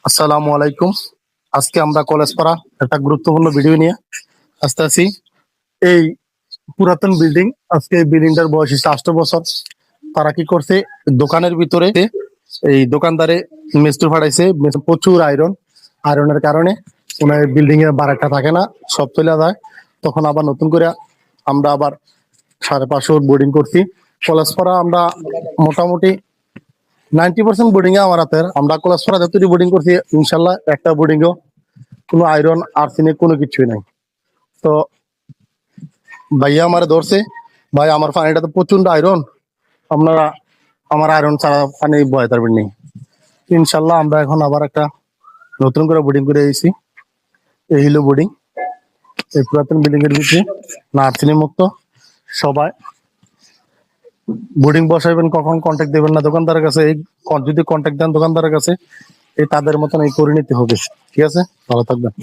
আসসালামু আলাইকুম। আজকে আমরা কলেজ পাড়া একটা গুরুত্বপূর্ণ ভিডিও নিয়ে আসতেছি। এই পুরাতন বিল্ডিং, আজকে এই বিল্ডিংটার বয়স হচ্ছে 8 বছর। তারা কি করছে, দোকানের ভিতরে এই দোকানদারে মিস্ত্রি ফাটাইছে, প্রচুর আয়রনের কারণে ওনার বিল্ডিং এর বারাটা থাকে না, সব চলে যায়। তখন আবার নতুন করে আমরা আবার 550 বোর্ডিং করছি। কলেজ পাড়া আমরা মোটামুটি 90% বোর্ডিং এ আমার হাতের। আমরা কলেজ পাড়া যতটি বোর্ডিং করছি ইনশাল্লাহ একটা বোর্ডিংও কোনো আয়রন আর্সেনিক কোনো কিছুই নাই। তো ভাইয়া আমারে ধরছে, ভাই আমার পানিটা তো প্রচন্ড আয়রন, আপনারা আমার আয়রন ছাড়া পানি বয়ে পারবেন নেই। ইনশাল্লাহ আমরা এখন আবার একটা নতুন করে বোর্ডিং করে এসেছি। এই হলো বোর্ডিং, এই পুরাতন বিল্ডিং এর ভিতরে না আর্সেনিক মুক্ত। সবাই বোর্ডিং বসাইবেন, কখন কন্ট্যাক্ট দেবেন না দোকানদারের কাছে। এই যদি কন্ট্যাক্ট দেন দোকানদারের কাছে, এই তাদের মতন এই করে নিতে হবে। ঠিক আছে, ভালো থাকবেন।